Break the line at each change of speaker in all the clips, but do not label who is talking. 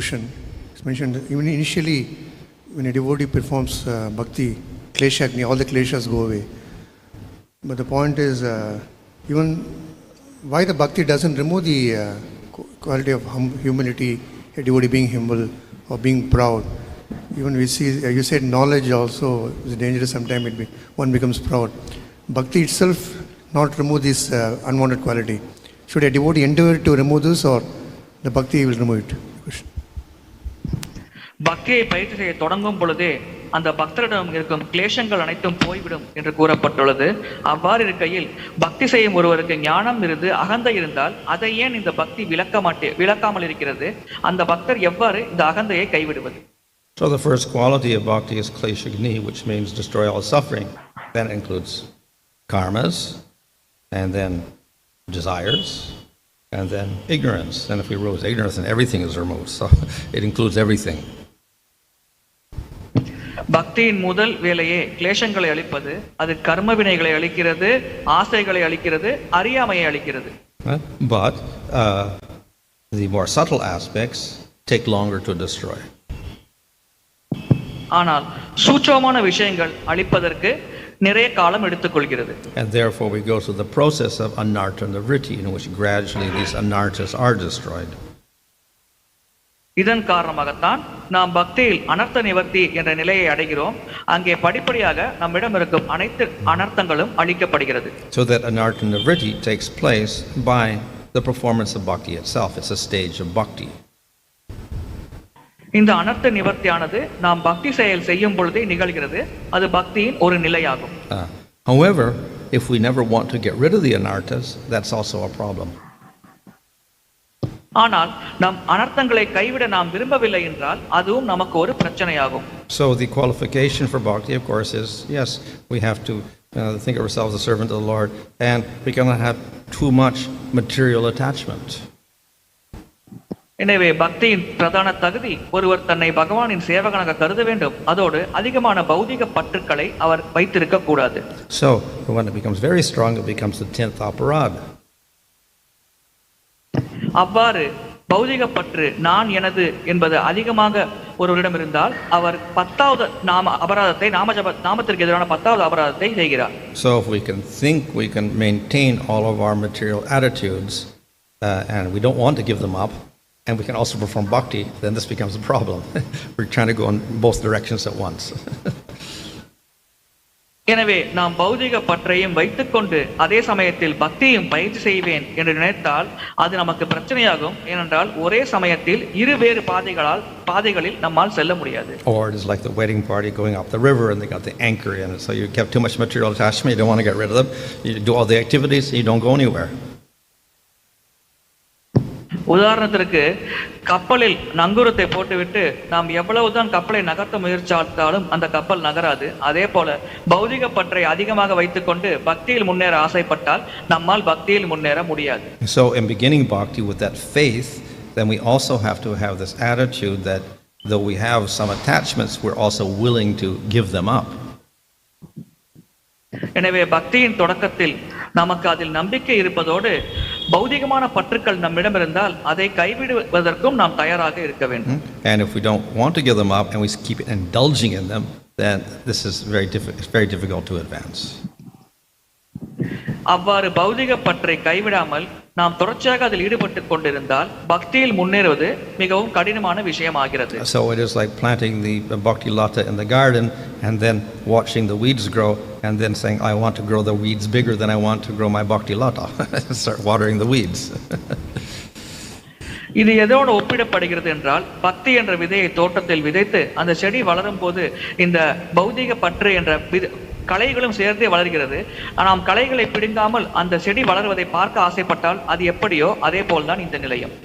question. It's mentioned even initially when a devotee performs bhakti, kleshagni, all the kleshas go away. But the point is, even why the bhakti doesn't remove the quality of humility, a devotee being humble or being proud. Even we see, you said knowledge also is dangerous. Sometimes one becomes proud. Bhakti itself not remove this unwanted quality. Should a devotee endeavor to remove this, or the bhakti will remove it?
பக்தியை பயிற்சி செய்ய தொடங்கும் பொழுதே அந்த பக்தரிடம் இருக்கும் கிளேசங்கள் அனைத்தும் போய்விடும் என்று கூறப்பட்டுள்ளது. அவ்வாறு இருக்கையில் பக்தி செய்யும் ஒருவருக்கு ஞானம் இருந்து அகந்தை இருந்தால் அதை ஏன் இந்த பக்தி விளக்காமல் இருக்கிறது? அந்த பக்தர் எவ்வாறு இந்த அகந்தையை கைவிடுவது?
So the first quality of bhakti is kleshagni, which means destroy all suffering. That includes karmas, and then desires, and then ignorance. And if we remove ignorance, then everything is removed. So it includes everything.
பக்தியின் முதல் வேலையே கிளேசங்களை அழிப்பது. அது கர்ம வினைகளை அழிக்கிறது, ஆசைகளை அழிக்கிறது, அறியாமையை அழிக்கிறது.
But the more subtle aspects take longer to destroy.
ஆனால் சூட்சமமான விஷயங்கள் அழிப்பதற்கு நிறைய காலம் எடுத்துக்கொள்கிறது.
And therefore we go through the process of anartha nivritti, in which gradually these anarthas are destroyed.
இதன் காரணமாகத்தான் நாம் பக்தியில் அனர்த்த நிவர்த்தி என்ற நிலையை அடைகிறோம். அங்கே படிப்படியாக நம்மிடம் இருக்கும் அனைத்து அனர்த்தங்களும் அழிக்கப்படுகிறது.
So that anartha nivritti takes place by the performance of bhakti itself. It's a stage of bhakti.
இந்த அனர்த்த நிவர்த்தியானது நாம் பக்தி செயல் செய்யும் பொழுதே நிகழ்கிறது. அது பக்தியின் ஒரு நிலையாகும்.
However, if we never want to get rid of the anarthas, that's also a problem.
ஆனால் நம் அனர்த்தங்களை கைவிட நாம் விரும்பவில்லை என்றால் அதுவும் நமக்கு ஒரு பிரச்சனையாகும்.
So the qualification for bhakti, of course, is yes, we have to think of ourselves as a servant of the Lord, and we cannot have too much material attachment.
எனவே பக்தியின் பிரதான தகுதி ஒருவர் தன்னை பகவானின் சேவகனாக கருத வேண்டும். அதோடு அதிகமான பௌதிக பற்றுக்களை அவர் வைத்திருக்க கூடாது.
So when it becomes very strong, it becomes the 10th aparad.
அவ்வாறு பௌதிக பற்று நான் எனது என்பது அதிகமாக ஒருவரிடம் இருந்தால் அவர் 10வது அபராதத்தை நாமத்திற்கு எதிரான 10வது அபராதத்தை செய்கிறார்.
So if we can think we can maintain all of our material attitudes and we don't want to give them up, and we can also perform bhakti, then this becomes a problem. We're trying to go in both directions at once.
எனவே நாம் பௌதிக பற்றையும் வைத்துக்கொண்டு அதே சமயத்தில் பக்தியும் பயிற்சி செய்வேன் என்று நினைத்தால் அது நமக்கு பிரச்சனையாகும். ஏனென்றால் ஒரே சமயத்தில் இருவேறு பாதைகளில் நம்மால் செல்ல முடியாது.
Or it is like the wedding party going up the river and they got the anchor in it, so you kept too much material attachment, you don't want to get rid of them, you do all the activities, you don't go anywhere.
உதாரணத்திற்கு கப்பலில் நங்கூரத்தை போட்டுவிட்டு நாம் எவ்வளவுதான் கப்பலை நகர்த்த முயற்சித்தாலும் அந்த கப்பல் நகராது. அதே போல பௌதிக பற்றை அதிகமாக வைத்துக்கொண்டு பக்தியில் முன்னேற ஆசைப்பட்டால் நம்மால் பக்தியில் முன்னேற முடியாது.
So in beginning bhakti with that faith, then we also have to have this attitude that though we have some attachments, we're also willing to give them up.
எனவே பக்தியின் தொடக்கத்தில் நமக்கு அதில் நம்பிக்கை இருப்பதோடு பௌதிகமான பற்றுக்கள் நம்மிடம் இருந்தால் அதை கைவிடுவதற்கும் நாம் தயாராக இருக்க வேண்டும்.
And if we don't want to give them up and we keep indulging in them, then this is very difficult to advance.
அவ்வாறு பௌதிக பற்றை கைவிடாமல் நாம் தொடர்ச்சியாக அதில் ஈடுபட்டு கொண்டிருந்தால் பக்தியில் முன்னேறுவது மிகவும் கடினமான விஷயமாகிறது.
So it is like planting the bhakti lata in the garden and then watching the weeds grow and then saying I want to grow the weeds bigger than I want to grow my bhakti lata. Start watering the weeds.
இது எதோடு ஒப்பிடப்படுகிறது என்றால் பக்தி என்ற விதையை தோட்டத்தில் விதைத்து அந்த செடி வளரும் போது இந்த பௌதிக பற்று என்ற களைகளும் சேர்த்தே வளர்கிறது. நாம் களைகளை பிடுங்காமல் அந்த செடி வளர்வதை பார்க்க ஆசைப்பட்டால் அது எப்படியோ அதே போல்தான் இந்த நிலையம்.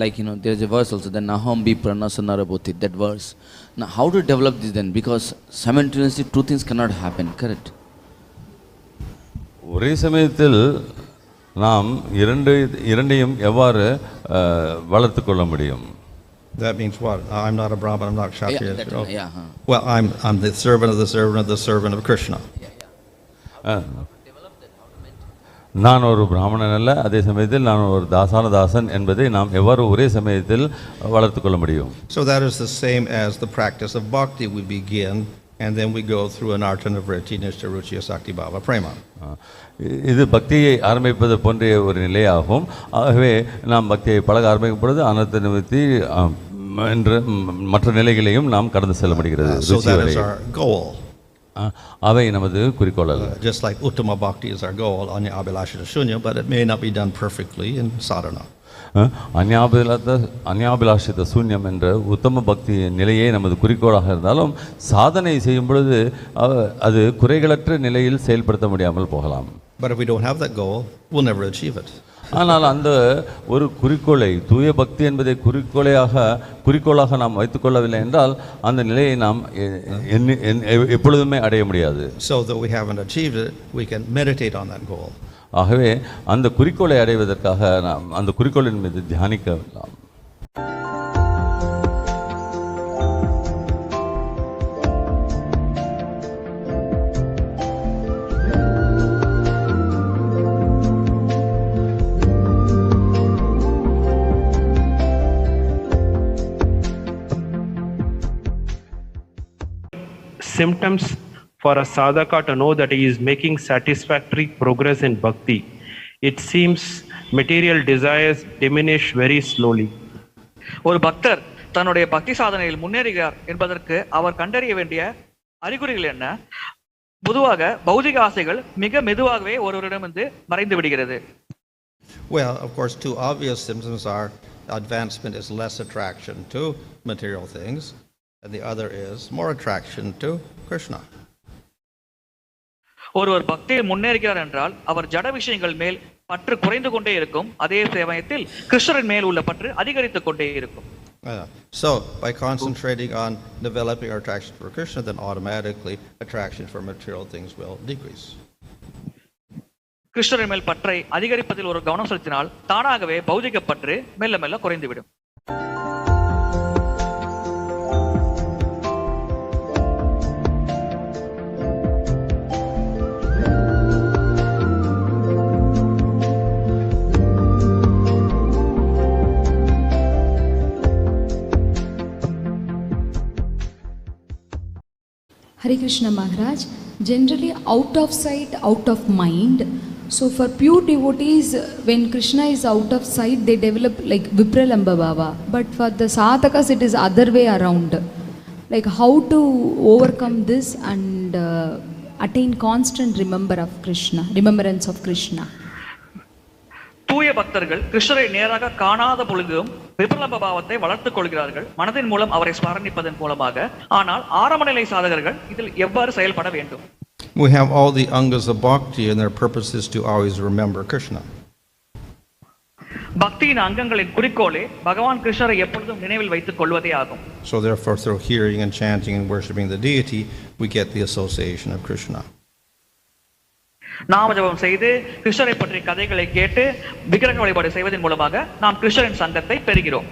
Like, there is a verse also, the Naham bi pranasanaraboti, that verse. Now, how to develop this then? Because simultaneously two things cannot happen, correct?
ஒரே சமயத்தில் நாம் இரண்டையும் எவ்வாறு வளர்த்து கொள்ள முடியும்?
That means what? I'm not a Brahman, I'm not Kshatriya.
Yeah.
Well, I'm the servant of the servant of the servant of Krishna.
நான் ஒரு பிராமணன் அல்ல, அதே சமயத்தில் நான் ஒரு தாசான தாசன் என்பதை நாம் எவ்வாறு ஒரே சமயத்தில் வளர்த்து கொள்ள முடியும்?
So that is the same as the practice of bhakti. We begin and then we go through an artana vritti, nishta ruchi, sakti bhava, prema.
இது பக்தியை ஆரம்பிப்பது போன்ற ஒரு நிலையாகும். ஆகவே நாம் பக்தியை பழக ஆரம்பிக்கும் பொழுது அனர்த்த நிவர்த்தி என்ற மற்ற நிலைகளையும் நாம் கடந்து செல்ல முடிகிறது.
So that is our goal.
அவை நமது குறிக்கோள் அல்ல.
Just like uttama bhakti is our goal, anya abhilashita shunya, but it may not be done perfectly in sadhana. அந்யாபிலாஷித சூன்யம் என்ற உத்தம பக்தி நிலையே நமது குறிக்கோளாக இருந்தாலும் சாதனை செய்யும் பொழுது அது குறைகளற்ற நிலையில் செயல்படுத்த முடியாமல் போகலாம். But if we don't have that goal, we'll never achieve it.
ஆனால் அந்த ஒரு குறிக்கோளை, தூய பக்தி என்பதை குறிக்கோளாக நாம் வைத்துக்கொள்ளவில்லை என்றால் அந்த நிலையை நாம் எப்பொழுதுமே அடைய முடியாது.
So though we haven't achieved it, we can meditate on that goal.
ஆகவே அந்த குறிக்கோளை அடைவதற்காக நாம் அந்த குறிக்கோளின் மீது தியானிக்கலாம்.
Symptoms for a sadhaka to know that he is making satisfactory progress in bhakti. It seems material desires diminish very slowly.
ஒரு பக்தர் தன்னுடைய பக்தி சாதனையில் முன்னேறுகிறார் என்பதற்கு அவர் கண்டறிய வேண்டிய அறிகுறிகள் என்ன? பொதுவாக பௌதிக ஆசைகள் மிக மெதுவாகவே ஒருவரிடமிருந்து மறைந்து விடுகிறது.
Well, of course, two obvious symptoms are advancement is less attraction to material things, and the other is more attraction to Krishna.
ஒருவர் பக்தியில் முன்னேறுகிறார் என்றால் அவர் ஜட விஷயங்கள் மேல் பற்று குறைந்து கொண்டே இருக்கும், அதே சமயத்தில் கிருஷ்ணரின் மேல் உள்ள பற்று அதிகரித்துக் கொண்டே இருக்கும்.
So by concentrating on developing our attraction for Krishna, then automatically attraction for material things will decrease.
கிருஷ்ணரின் மேல் பற்றை அதிகரிப்பதில் ஒரு கவனம் செலுத்தினால் தானாகவே பௌதிக பற்று மெல்ல மெல்ல குறைந்துவிடும்.
Hare Krishna Maharaj, generally out of sight, out of mind. So for pure devotees, when Krishna is out of sight, they develop like Vipralamba Bhava. But for the sadhakas, it is other way around. Like how to overcome this and attain constant remembrance of Krishna.
தூய பக்தர்கள் கிருஷ்ணரை நேராக காணாத பொழுதும் விபரலம்ப பாவத்தை வளர்த்துக் கொள்கிறார்கள், மனதின் மூலம் அவரை ஸ்மரணிப்பதன் மூலமாக. ஆனால் ஆரம்ப நிலை சாதகர்கள் இதில் எவ்வாறு செயல்பட வேண்டும்?
We have all the angas of bhakti, and their purpose is to always remember Krishna.
பக்தியின் அங்கங்களின் குறிக்கோளே பகவான் கிருஷ்ணரை எப்பொழுதும் நினைவில் வைத்துக் கொள்வதே ஆகும்.
So therefore, through hearing and chanting and worshiping the deity, we get the association of Krishna.
நாம ஜபம் செய்து கிருஷ்ணரை பற்றிய கதைகளை கேட்டு விக்கிரக வழிபாடு செய்வதன் மூலமாக நாம் கிருஷ்ணரின் சங்கத்தை பெறுகிறோம்.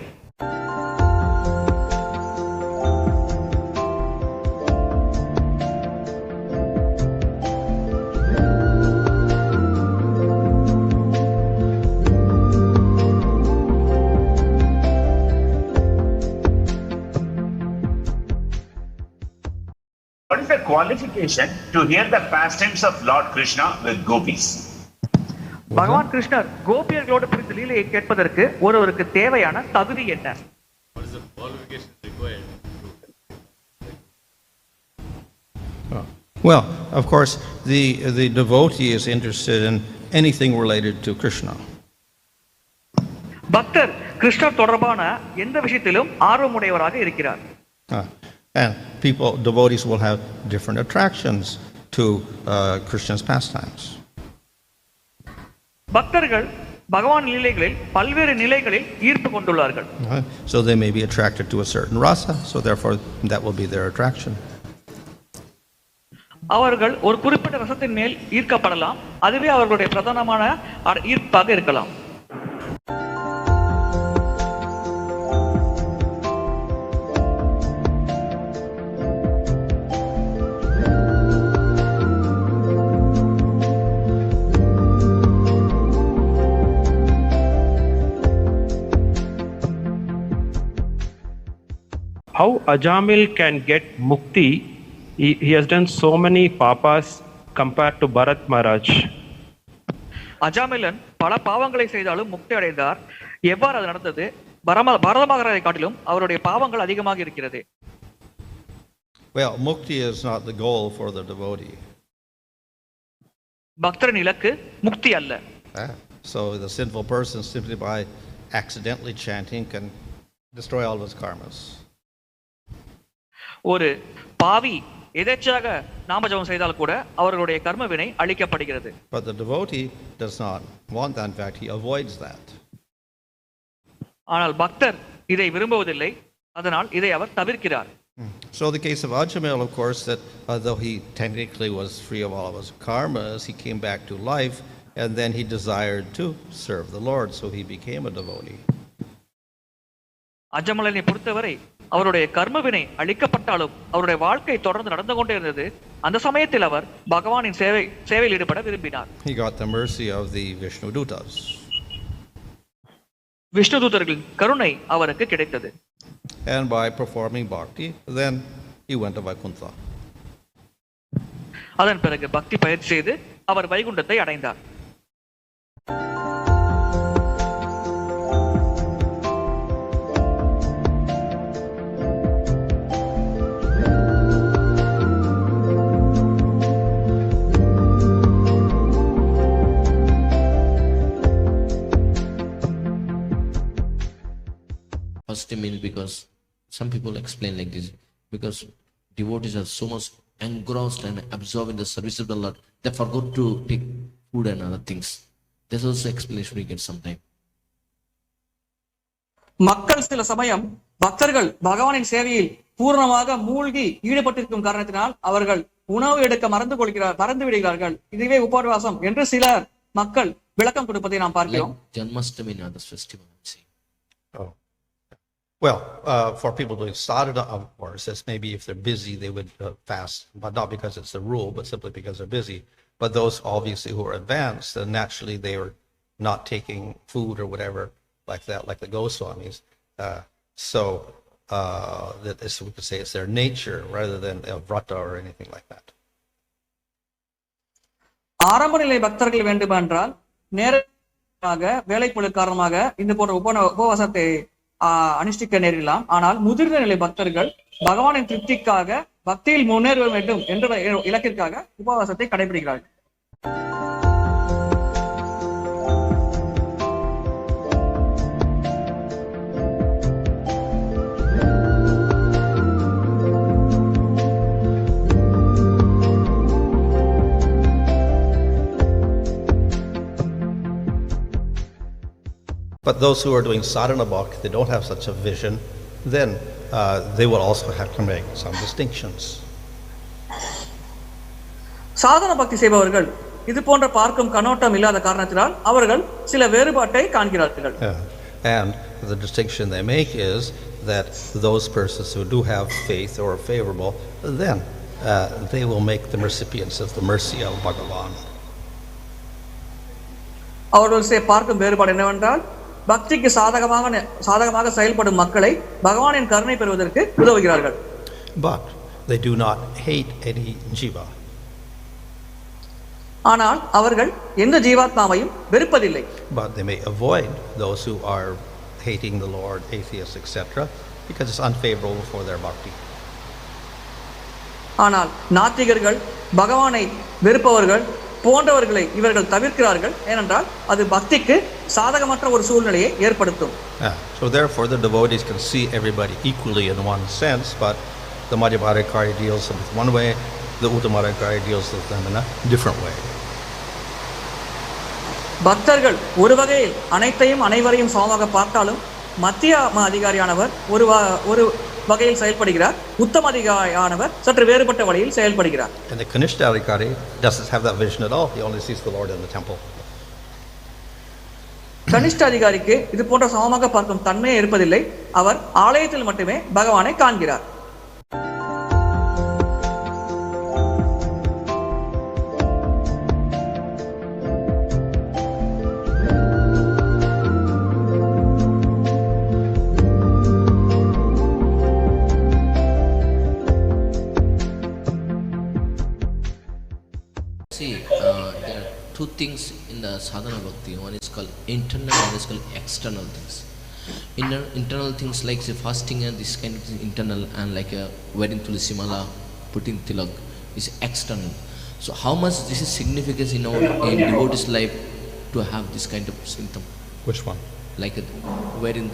What is the qualification to hear the pastimes of Lord Krishna with gopis?
பகவான் கிருஷ்ணர் கோபியர்களோடு புரிந்து லீலையை கேட்பதற்கு ஒருவருக்கு தேவையான தகுதி என்ன?
What is the qualification required?
Well, of course, the devotee is interested in anything related to Krishna.
பக்தர் கிருஷ்ணர் தொடர்பான எந்த விஷயத்திலும் ஆர்வமுடையவராக இருக்கிறார்.
And devotees will have different attractions to Krishna's pastimes.
பக்தர்கள் பகவான் லீலைகளில் பல்வேறு நிலைகளில் ஈர்ப்பு கொண்டுள்ளார்கள்.
So they may be attracted to a certain rasa, so therefore that will be their attraction.
அவர்கள் ஒரு குறிப்பிட்ட ரசத்தின் மேல் ஈர்க்கப்படலாம். அதுவே அவர்களுடைய பிரதானமான ஈர்ப்பாக இருக்கலாம்.
How Ajamil can get mukti? He has done so many papas compared to Bharat Maharaj.
அஜாமிலன் பல பாவங்களை செய்தாலும் முக்தி அடைந்தார். எவ்வாறு அது நடந்தது? பரத மகாராஜை காட்டிலும் அவருடைய பாவங்கள் அதிகமாக இருக்கிறது.
Well, mukti is not the goal for the devotee.
பக்தரின் இலக்கு முக்தி அல்ல.
So the sinful person simply by accidentally chanting can destroy all of his karmas.
ஒரு பாவி எதேச்சாக நாமஜபம் செய்தால் கூட அவர்களுடைய கர்ம வினை அழிக்கப்படுகிறது.
But the devotee does not want that. In fact, he avoids that.
ஆனால் பக்தர் இதை விரும்புவதில்லை. அதனால் இதை அவர் தவிர்க்கிறார்.
So the case of Ajamil, of course, that though he technically was free of all of his karmas, he came back to life and then he desired to serve the Lord, so he became a devotee.
அஜமலனை பொறுத்தவரை அவருடைய கர்மவினை அழிக்கப்பட்டாலும் அவருடைய வாழ்க்கை தொடர்ந்து நடந்து கொண்டே இருந்தது. அந்த சமயத்தில் அவர் பகவானின் சேவையில் ஈடுபட விரும்பினார்.
He got the mercy of the Vishnudutas.
Vishnu தூதர்களின் கருணை அவருக்கு கிடைத்தது.
And by performing bhakti, then he went to Vaikuntha.
அதன் பிறகு பக்தி பயிற்சி செய்து அவர் வைகுண்டத்தை அடைந்தார்.
First means because some people explain like this, because devotees are so much engrossed and absorbed in the service of the Lord, they forgot to take food and other things. There's also explanation we get sometime.
மக்கள் சில சமயம் பக்தர்கள் பகவானின் சேவையில் பூர்ணமாக மூழ்கி ஈடுபட்டிருக்கும் காரணத்தினால் அவர்கள் உணவு எடுக்க மறந்து விடுகிறார்கள். இதுவே உபவாசம் என்று சில மக்கள் விளக்கம் கொடுப்பதை நாம் பார்க்கிறோம்.
Like Janmashtami and other festival, I'm saying.
Oh. Well, for people doing sadhana, of course, it's maybe if they're busy, they would fast, but not because it's a rule, but simply because they're busy. But those obviously who are advanced, then naturally they are not taking food or whatever like that, like the Goswamis. So that is, we could say it's their nature rather than a vrata or anything like that.
ஆரம்ப நிலை பக்தர்கள் வேண்டுமென்றால் நேரடியாக வேலைப்பளு காரணமாக இந்த போன்ற உபவாசத்தை அனுஷ்டிக்க நேரிடலாம். ஆனால் முதிர்ந்த நிலை பக்தர்கள் பகவானின் திருப்திக்காக பக்தியில் முன்னேற வேண்டும் என்ற இலக்கிற்காக உபவாசத்தை கடைபிடிக்கிறார்கள்.
But those who are doing sadhana bhakti, they don't have such a vision, then they will also have to make some distinctions.
சாதன பக்தி செய்பவர்கள் இது போன்ற பார்க்கும் கண்ணோட்டம் இல்லாத காரணத்தினால் அவர்கள் சில வேறுபாட்டை காண்கிறார்கள்.
And the distinction they make is that those persons who do have faith or are favorable, then they will make them recipients of the mercy of Bhagavan.
அவர்கள் பார்க்கும் வேறுபாடு என்னவென்றால் பக்திக்கு சாதகமாக செயல்படும் மக்களை பகவானின் கருணை பெறுவதற்கு உதவுகிறார்கள்.
But they do not hate any jiva.
ஆனால் அவர்கள் எந்த ஜீவாத்மாவையும் வெறுப்பதில்லை.
But they may avoid those who are hating the Lord, atheists, etc., because it's unfavorable for their bhakti.
ஆனால் நாத்திகர்கள், பகவானை வெறுப்பவர்கள் போன்றவர்களை இவர்கள் தவிர்க்கிறார்கள். ஏனென்றால் அது பக்திக்கு சாதகமற்ற ஒரு சூழ்நிலையை ஏற்படுத்தும்.
So therefore the devotees can see everybody equally in one sense, but the Madhyamadikari deals with one way, the Uttamadikari deals with them in a different way.
பக்தர்கள் ஒரு வகையில் அனைத்தையும் அனைவரையும் சமமாக பார்த்தாலும் மத்திய அதிகாரியானவர் ஒரு வகையில் செயல்படுகிறார், உத்தமாதிகாரியானவர் சற்று வேறுபட்ட வழியில் செயல்படுகிறார்.
And the Kanishta Adhikari doesn't have that vision at all. He only sees the Lord in the temple.
கனிஷ்ட அதிகாரிக்கு இது போன்ற சமமாக பார்க்கும் தன்மையே இருப்பதில்லை. அவர் ஆலயத்தில் மட்டுமே பகவானை காண்கிறார்.
See, there are two things in the sadhana bhakti. One is called internal, one is called external things. Internal things like say fasting and this kind of thing, internal, and like wearing tulsi mala, putting tilak is external. So how much this is significance in our devotee's life to have this kind of symptom?
Which one?
Like wearing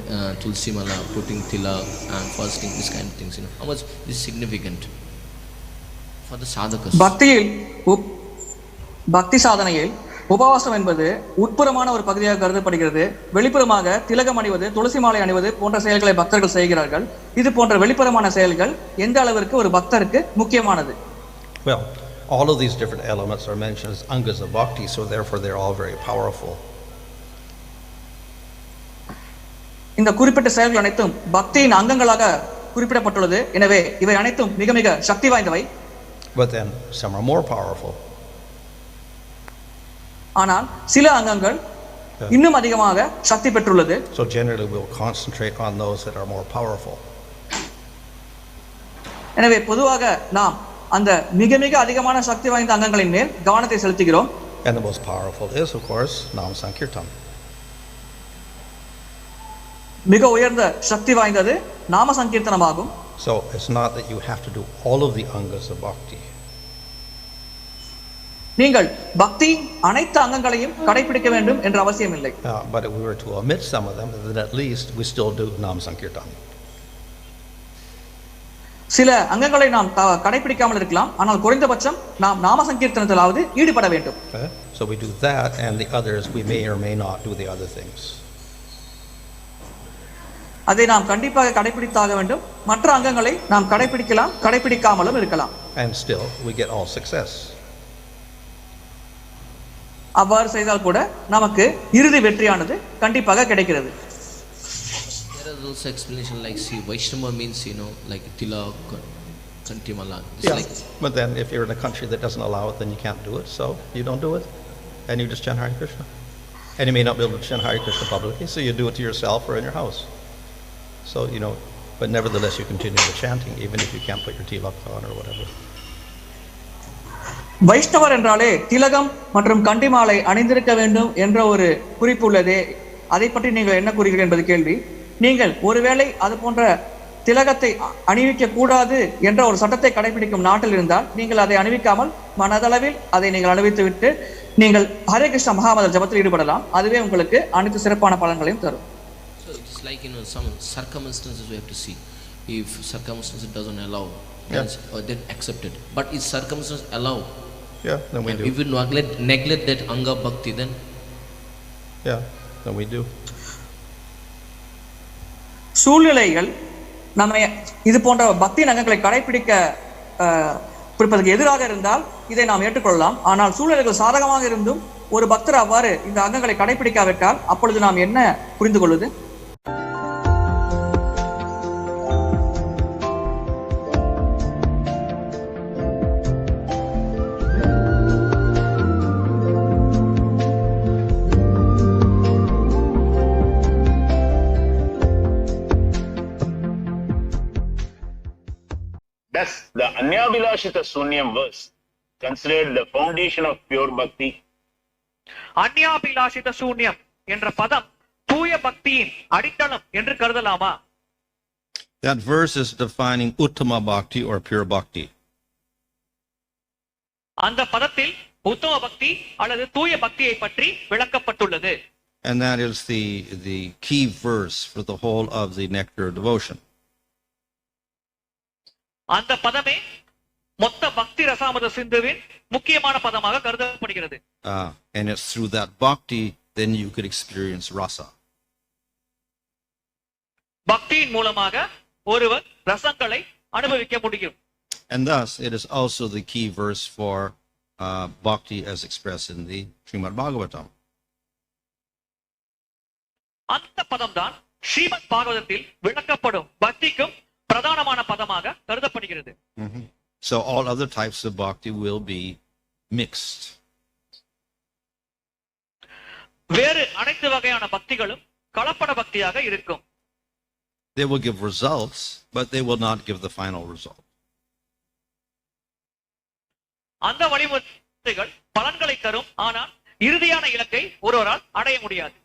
tulsi mala, putting tilak and fasting, this kind of things. How much this is significant for the sadhakas?
பக்தி சாதனையில் உபவாசம் என்பது உட்புறமான ஒரு பகுதியாக கருதப்படுகிறது. வெளிப்புறமாக திலகம் அணிவது, துளசி மாலை அணிவது போன்ற செயல்களை பக்தர்கள் செய்கிறார்கள். இது போன்ற வெளிப்புறமான செயல்கள் எந்த அளவிற்கு ஒரு பக்தருக்கு முக்கியமானது?
Well, all of these different elements are mentioned as angas of bhakti, so therefore they're all very powerful.
இந்த குறிப்பிட்ட செயல்கள் அனைத்தும் பக்தியின் அங்கங்களாக குறிப்பிடப்பட்டுள்ளது. எனவே இவை அனைத்தும் மிக மிக சக்தி வாய்ந்தவை.
But then some are more powerful.
ஆனால் சில அங்கங்கள் இன்னும் அதிகமாக சக்தி பெற்றுள்ளது.
So generally we'll concentrate on those that are more powerful.
எனவே பொதுவாக நாம் அந்த மிக மிக அதிகமான சக்தி வாய்ந்த அங்கங்களின் மேல் கவனத்தை செலுத்துகிறோம்.
And the most powerful is of course Nam Sankirtan.
மிக உயர்ந்த சக்தி வாய்ந்தது நாம சங்கீர்த்தனமாகும்.
So it's not that you have to do all of the angas of bhakti.
நீங்கள் பக்தி அனைத்து அங்கங்களையும் கடைபிடிக்க வேண்டும் என்ற அவசியம் இல்லை.
But if we were to omit some of them, then at least we still do Nam Sankirtan.
சில அங்கங்களை நாம் கடைபிடிக்காமல் இருக்கலாம், ஆனால் குறைந்தபட்சம் நாம் நாம சங்கீர்த்தனத்திலாவது ஈடுபட வேண்டும்.
So we do that, and the others we may or may not do the other things.
அதை நாம் கண்டிப்பாக கடைபிடித்தாக வேண்டும். மற்ற அங்கங்களை நாம் கடைபிடிக்கலாம், கடைபிடிக்காமலும் இருக்கலாம்.
And still we get all success.
அவ்வாறு செய்தால் கூட நமக்கு இறுதி வெற்றியானது கண்டிப்பாக கிடைக்கிறது.
There is also explanation like see Vaishnava means like tilak, kantimala.
Like, but then if you're in a country that doesn't allow it, then you can't do it. So you don't do it, and you just chant Hare Krishna. And you may not be able to chant Hare Krishna publicly, so you do it to yourself or in your house. So but nevertheless you continue the chanting even if you can't put your tilak on or whatever.
வைஷ்ணவர் என்றாலே திலகம் மற்றும் கண்டிமாலை அணிந்திருக்க வேண்டும் என்ற ஒரு குறிப்பு உள்ளதே. அதை பற்றி நீங்கள் என்ன கூறுகிறீர்கள் என்பது கேள்வி. நீங்கள் ஒருவேளை அது போன்ற திலகத்தை அணிவிக்க கூடாது என்ற ஒரு சட்டத்தை கடைபிடிக்கும் நாட்டில் இருந்தால் நீங்கள் அதை அணிவிக்காமல் மனதளவில் அதை நீங்கள் அணிவித்துவிட்டு நீங்கள் ஹரே கிருஷ்ண மகாமந்திர ஜபத்தில் ஈடுபடலாம். அதுவே உங்களுக்கு அனைத்து சிறப்பான பலன்களையும் தரும்.
So it's like some circumstances we have to see. If circumstances doesn't allow, then accept it. But if circumstances allow,
then we do.
If we neglect that anga bhakti, then
then we do.
சூழ்நிலைகள் நம்ம இது போன்ற பக்தி அங்கங்களை கடைபிடிக்க பிடிப்பதற்கு எதிராக இருந்தால் இதை நாம் ஏற்றுக்கொள்ளலாம். ஆனால் சூழ்நிலைகள் சாதகமாக இருந்தும் ஒரு பக்தர் அவ்வாறு இந்த அங்கங்களை கடைபிடிக்காவிட்டால் அப்பொழுது நாம் என்ன புரிந்து கொள்வது?
Thus, the Anyavilashita Sunyam verse considered the foundation of pure bhakti.
அன்யாபிலாஷித சூன்யம் என்ற பதம் தூய பக்தியின் அடித்தளம் என்று கருதலாமா?
That verse is defining uttama bhakti or pure bhakti.
அந்த பதத்தில் உத்தம பக்தி அல்லது தூய பக்தியை பற்றி விளக்கப்பட்டுள்ளது.
And that is the key verse for the whole of the nectar devotion.
அந்த பதமே மொத்த பக்தி ரசாமத சிந்துவின் முக்கியமான பதமாக கருதப்படுகிறது.
And it's through that bhakti then you could experience rasa.
பக்தியின் மூலமாக ஒருவர் ரசங்களை அனுபவிக்க முடியும்.
And thus, it is also the key verse for bhakti as expressed in the Srimad Bhagavatam.
அந்த பதம்தான் ஸ்ரீமத் பாகவதத்தில் விளக்கப்படும் பக்திக்கும் பிரதானமான பதமாக கருதப்படுகிறது.
So all other types of bhakti will be mixed.
வேறு அனைத்து வகையான பக்திகளும் கலப்பட பக்தியாக இருக்கும்.
They will give results, but they will not give the final result.
அந்த வழிமுறைகள் பலன்களை தரும், ஆனால் இறுதியான இலக்கை ஒருவரால் அடைய முடியாது.